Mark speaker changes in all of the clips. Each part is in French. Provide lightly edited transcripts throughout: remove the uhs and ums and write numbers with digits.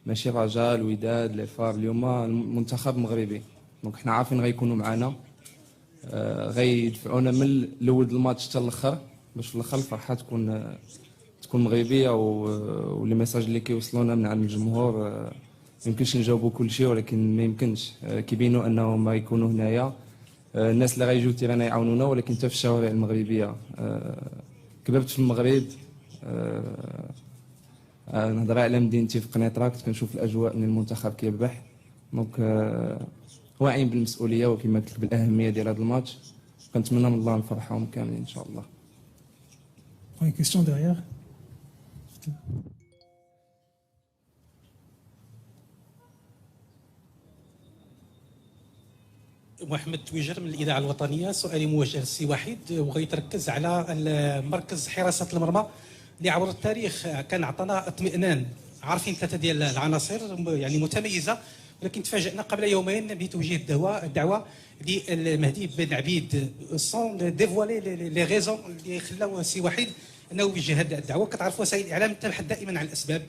Speaker 1: ماشي رجاء الوداد الافار اليوم المنتخب مغربي دونك حنا عارفين غيكونوا معنا غيدفعونا من الاول الماتش حتى الاخر باش في الاخر الفرحه تكون مغربيه ولي ميساج اللي كيوصلونا من عند الجمهور ما يمكنش نجاوبوا كل شيء ولكن ما يمكنش كيبينوا انهم يكونوا هنايا الناس اللي غيجيو تيرانا يعاونونا ولكن حتى في الشوارع المغربيه كبرت في المغرب نهضر على مدينتي في قنيطره كنت كنشوف الاجواء من المنتخب كيربح دونك واعيين بالمسؤوليه وكما قلت لك بالاهميه ديال هذا الماتش كنتمنى من الله نفرحهم كاملين ان شاء الله.
Speaker 2: Une question derrière.
Speaker 3: محمد تويجر من الإذاعة الوطنية. سؤالي موجه للسي وحيد وغيتركز على مركز حراسة المرمى اللي عبر التاريخ كان عطانا اطمئنان. عارفين ثلاثة ديال العناصر يعني متميزة ولكن تفاجئنا قبل يومين بتوجيه الدعوة للمهدي بن عبيد سون ديفوالي لي غيزون اللي خلاو السي وحيد انه يوجه هذه الدعوه. كتعرف وسائل الاعلام تبحث دائما عن الاسباب،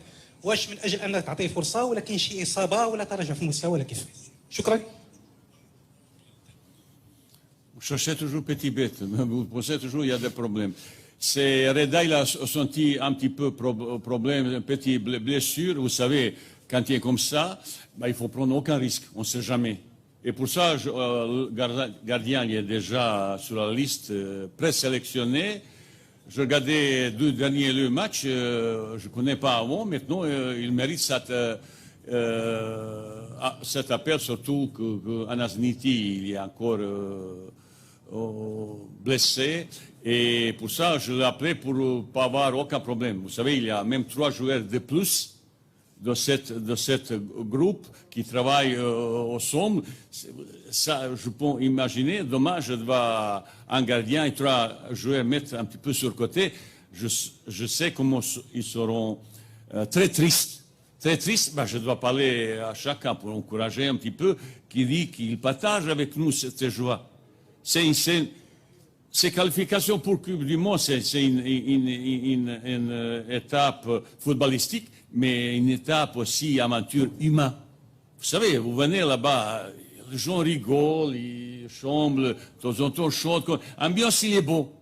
Speaker 3: واش من اجل ان تعطيه فرصه ولكن شي اصابه ولا تراجع في المستوى ولا كيف؟ شكرا.
Speaker 4: Vous cherchez toujours petit bête, vous pensez toujours il y a des problèmes. C'est Reda, il a senti un petit peu problème, une petite blessure. Vous savez, quand il est comme ça, bah, il faut prendre aucun risque, on ne sait jamais. Et pour ça, le gardien il est déjà sur la liste présélectionné. Je regardais deux derniers matchs, je ne connais pas avant, maintenant il mérite cet appel, surtout qu'Anas Niti il est encore blessé. Et pour ça, je l'ai appelé pour ne pas avoir aucun problème. Vous savez, il y a même 3 joueurs de plus de cette groupe qui travaillent ensemble. Ça, je peux imaginer, dommage de voir un gardien et 3 joueurs mettre un petit peu sur le côté. Je sais comment ils seront très tristes. Très tristes, ben, je dois parler à chacun pour encourager un petit peu, qui dit qu'il partage avec nous cette joie. Ces qualifications pour Coupe du Monde, c'est une étape footballistique, mais une étape aussi aventure humaine. Vous savez, vous venez là-bas, les gens rigolent, ils chantent, de temps en temps chantent. L'ambiance, il est beau.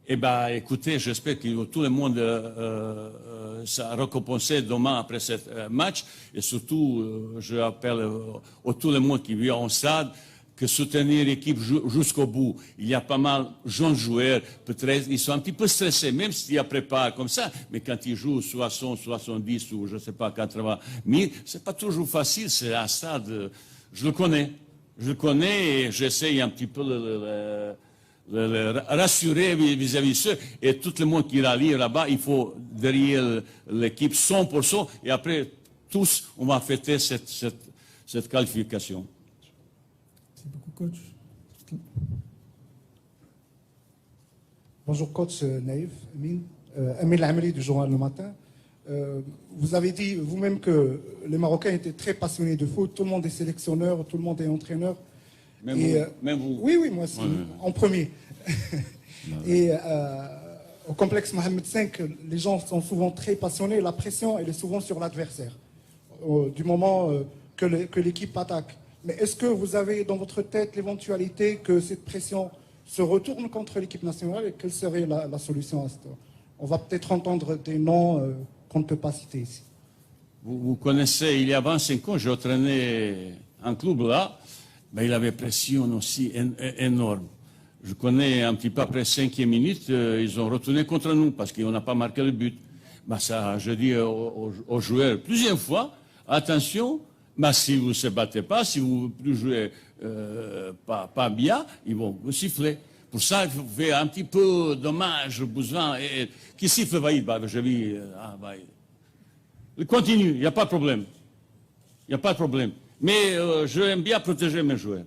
Speaker 4: Eh bien, écoutez, j'espère que tout le monde sera récompensé demain après ce match. Et surtout, je rappelle à tout le monde qui vit en stade que soutenir l'équipe jusqu'au bout. Il y a pas mal de jeunes joueurs, peut-être ils sont un petit peu stressés, même s'ils y préparent comme ça, mais quand ils jouent 60, 70 ou je ne sais pas, 80 000, ce n'est pas toujours facile, c'est un stade, je le connais et j'essaye un petit peu le rassurer vis-à-vis de ceux, et tout le monde qui rallie là-bas, il faut derrière l'équipe 100%, et après, tous, on va fêter cette qualification.
Speaker 2: Merci beaucoup, coach.
Speaker 5: Bonjour, coach Naïf, Amine Ameli du journal Le Matin. Vous avez dit vous-même que les Marocains étaient très passionnés de foot. Tout le monde est sélectionneur, tout le monde est entraîneur.
Speaker 4: Même vous.
Speaker 5: Oui, moi aussi, en premier. Et au complexe Mohamed V, les gens sont souvent très passionnés. La pression, elle est souvent sur l'adversaire, du moment que l'équipe attaque. Mais est-ce que vous avez dans votre tête l'éventualité que cette pression se retourne contre l'équipe nationale et quelle serait la solution à ça? On va peut-être entendre des noms qu'on ne peut pas citer ici.
Speaker 4: Vous connaissez, il y a 25 ans, j'ai entraîné un club là, mais il avait pression aussi énorme. Je connais un petit peu après 5e minute, ils ont retourné contre nous parce qu'on n'a pas marqué le but. Ben ça, je dis aux joueurs plusieurs fois, attention, mais si vous ne se battez pas, si vous ne jouez pas bien, ils vont vous siffler. Pour ça, il faut faire un petit peu dommage, besoin. Et qui siffle Vaïd, je vis. Il continue, il n'y a pas de problème. Il n'y a pas de problème. Mais j'aime bien protéger mes joueurs.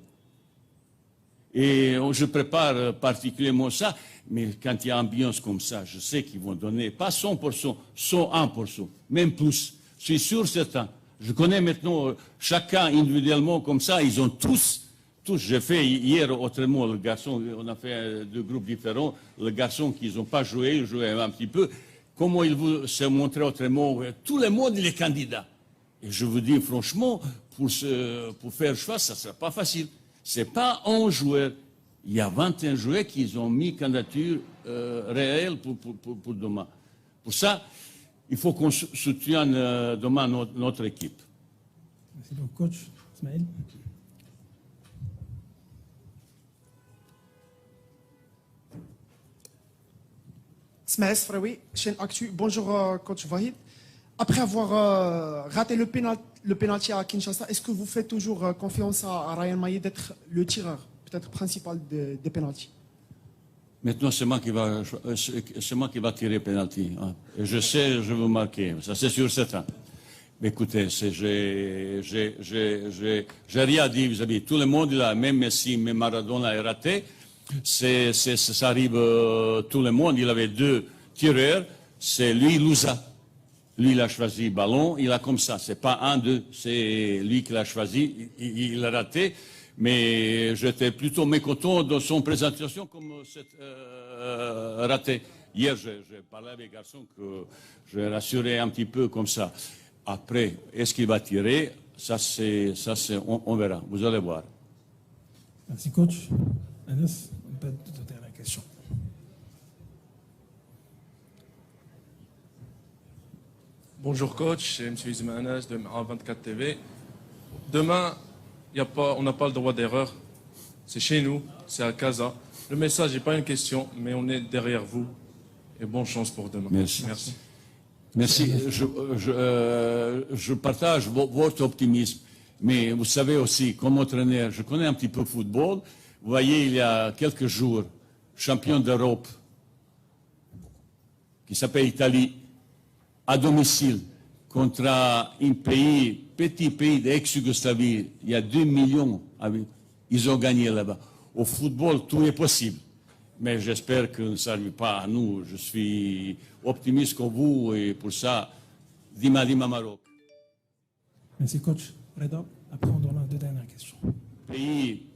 Speaker 4: Et je prépare particulièrement ça. Mais quand il y a ambiance comme ça, je sais qu'ils vont donner pas 100%, 101%, même plus. Je suis sûr, certain. Je connais maintenant chacun individuellement comme ça, ils ont tous, j'ai fait hier autrement, le garçon, on a fait 2 groupes différents, le garçon qui n'ont pas joué, il jouait un petit peu, comment il se montrait autrement, tout le monde il est candidat. Et je vous dis franchement, pour faire le choix, ça ne sera pas facile. Ce n'est pas un joueur. Il y a 21 joueurs qui ont mis candidature réelle pour demain. Pour ça, il faut qu'on soutienne demain notre équipe.
Speaker 2: Merci beaucoup, coach. Ismaël.
Speaker 6: Smaïs Fraoui, chaîne Actu. Bonjour, coach Vahid. Après avoir raté le penalty à Kinshasa, est-ce que vous faites toujours confiance à Ryan Maillet d'être le tireur, peut-être principal des penaltys?
Speaker 4: Maintenant, c'est moi qui va tirer penalty. Hein. Et je sais, je vais marquer. Ça, c'est sûr, certain. Mais écoutez, j'ai rien à dire vis-à-vis. Tout le monde, là, même Messi, même Maradona est raté. Ça arrive tout le monde. Il avait 2 tireurs. C'est lui, Louza. Lui, il a choisi le ballon. Il a comme ça. C'est pas 1, 2. C'est lui qui l'a choisi. Il a raté. Mais j'étais plutôt mécontent de son présentation comme c'est raté. Hier, j'ai parlé avec les garçons que je rassurais un petit peu comme ça. Après, est-ce qu'il va tirer? Ça, on verra. Vous allez voir.
Speaker 2: Merci, coach. Anas, on peut te donner la question.
Speaker 7: Bonjour coach, c'est M. Ismaël Anas de 24 TV. Demain, on n'a pas le droit d'erreur. C'est chez nous, c'est à Casa. Le message n'est pas une question, mais on est derrière vous. Et bonne chance pour demain.
Speaker 4: Merci.
Speaker 7: Merci.
Speaker 4: Merci. Je partage votre optimisme. Mais vous savez aussi, comme entraîneur, je connais un petit peu le football. Vous voyez, il y a quelques jours, champion d'Europe, qui s'appelle Italie, à domicile, contre un petit pays d'ex-Yougoslavie, il y a 2 millions, ils ont gagné là-bas. Au football, tout est possible. Mais j'espère que ça n'arrive pas à nous. Je suis optimiste comme vous et pour ça, Dima Maroc.
Speaker 2: Merci, coach. Reda, après on donne 2 dernières questions.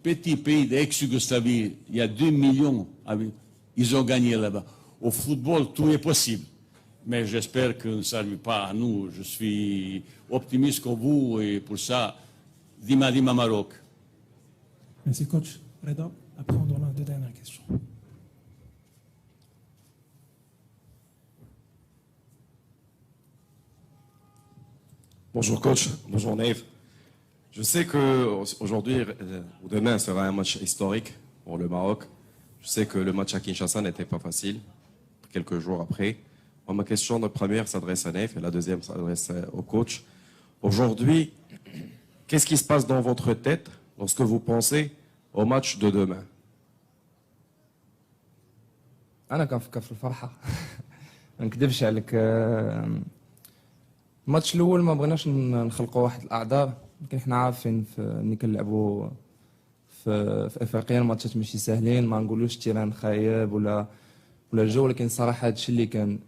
Speaker 4: Petit pays d'ex-Yougoslavie, il y a 2 millions, ils ont gagné là-bas. Au football, tout est possible. Mais j'espère que ça n'arrive pas à nous. Je suis optimiste comme vous et pour ça, Dima Maroc.
Speaker 2: Merci, coach. Reda, après on donne 2 dernières questions.
Speaker 8: Bonjour coach, bonjour Naïf. Je sais qu'aujourd'hui ou demain sera un match historique pour le Maroc. Je sais que le match à Kinshasa n'était pas facile, quelques jours après. Moi, ma question de première s'adresse à Naïf et la deuxième s'adresse au coach. Aujourd'hui, qu'est-ce qui se passe dans votre tête lorsque vous pensez au match de demain?
Speaker 1: انا كنفكر في الفرحه ما نكذبش عليك. الماتش الاول ما بغيناش نخلقوا واحد الاعذار، ولكن حنا عارفين ملي كنلعبوا في افريقيا الماتشات ماشي ساهلين. ما نقولوش التيران خايب ولا الجو، ولكن الصراحه هذا الشيء اللي كان.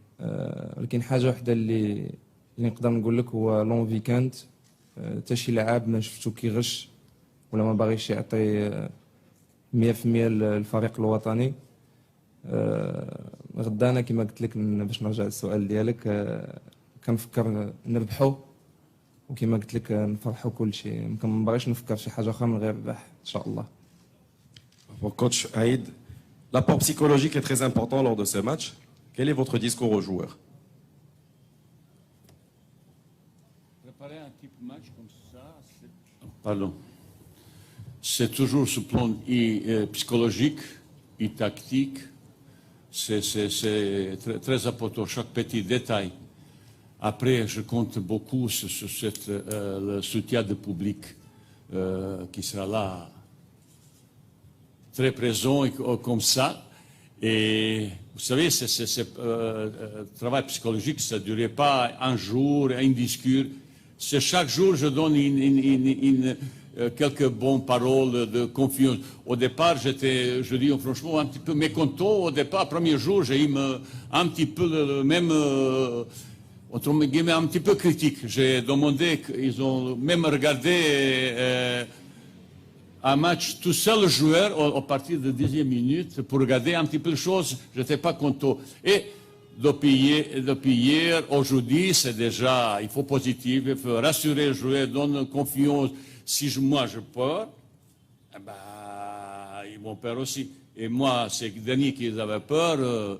Speaker 1: ولكن حاجه وحده اللي نقدر نقول لك هو لون فيكاند. حتى شي لاعب ما شفتو كيغش ولا ما باغيش يعطي 100% للفريق الوطني. غدا انا كما قلت لك باش نرجع للسؤال ديالك، كنفكر نربحوا وكما قلت لك نفرحوا كل شيء. ما باغيش نفكر شي حاجه اخرى من غير الربح ان شاء الله.
Speaker 8: Pour coach Aïd, l'apport psychologique est très important lors de ce match. Quel est votre discours aux joueurs?
Speaker 4: Préparer un type de match comme ça, pardon. C'est toujours ce plan psychologique et tactique. C'est très important, chaque petit détail. Après, je compte beaucoup sur le soutien du public qui sera là, très présent comme ça. Et vous savez, ce travail psychologique, ça ne durait pas un jour, un discours. C'est chaque jour, je donne quelques bonnes paroles de confiance. Au départ, je dis franchement, un petit peu mécontent. Au départ, premier jour, j'ai eu un petit peu le même, un petit peu critique. J'ai demandé qu'ils ont même regardé un match tout seul joueur à partir de 10e minute pour regarder un petit peu de choses. Je n'étais pas content. Et depuis hier, aujourd'hui, c'est déjà, il faut positif, il faut rassurer le joueur, donner confiance. Si moi je peur, eh ben, ils vont peur aussi. Et moi, ces derniers qui avaient peur,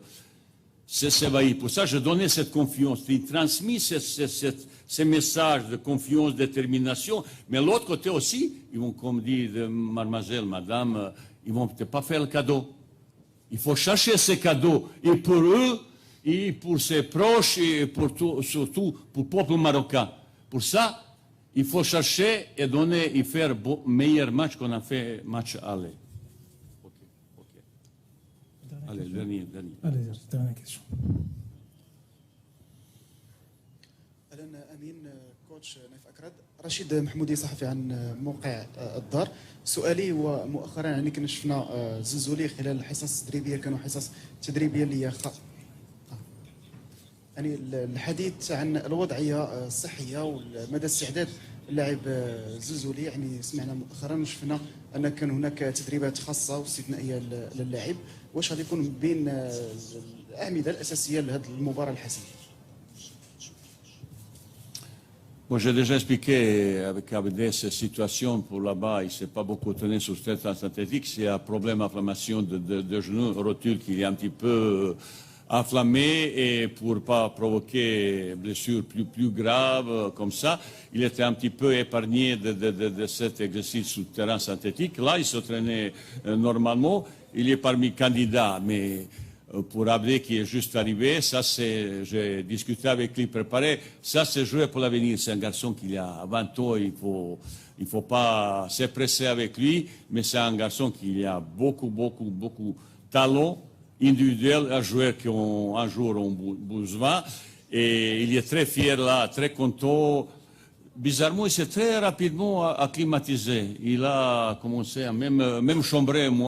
Speaker 4: c'est s'évahi. Pour ça, je donnais cette confiance. Il transmis ces messages de confiance, de détermination. Mais l'autre côté aussi, ils vont, comme dit mademoiselle, madame, ils vont peut-être pas faire le cadeau. Il faut chercher ces cadeaux. Et pour eux, et pour ses proches, et pour tout, surtout pour le peuple marocain. Pour ça, il faut chercher et donner et faire meilleur match qu'on a fait match aller. Allez, dernier.
Speaker 2: Allez, dernière question.
Speaker 9: اهلا امين كوتش نايف اكراد رشيد محمودي صحفي عن موقع الدار. سؤالي هو مؤخرا يعني كنا شفنا زلزولي خلال الحصص التدريبيه كانوا حصص تدريبيه اللي هي يعني الحديث عن الوضعيه الصحيه ومدى استعداد اللاعب زلزولي. يعني سمعنا مؤخرا وشفنا ان كان هناك تدريبات خاصه واستثنائيه للاعب. واش غادي يكون بين الاعمده الاساسيه لهذه المباراه الحاسمه؟
Speaker 4: Moi, j'ai déjà expliqué avec Abdé cette situation pour là-bas. Il ne s'est pas beaucoup tenu sur ce terrain synthétique. C'est un problème d'inflammation de genou, rotule qui est un petit peu enflammé et pour ne pas provoquer blessure plus grave comme ça, il était un petit peu épargné de cet exercice sur le terrain synthétique. Là, il s'entraînait normalement. Il est parmi les candidats, mais pour Abdé qui est juste arrivé, ça c'est, j'ai discuté avec lui, préparé, ça c'est joué pour l'avenir. C'est un garçon qui a 20 ans, il faut pas se presser avec lui, mais c'est un garçon qui a beaucoup talent individuel, un joueur qui ont un jour ont besoin, et il est très fier là, très content. Bizarrement, il s'est très rapidement acclimatisé. Il a commencé à même chambrer, moi.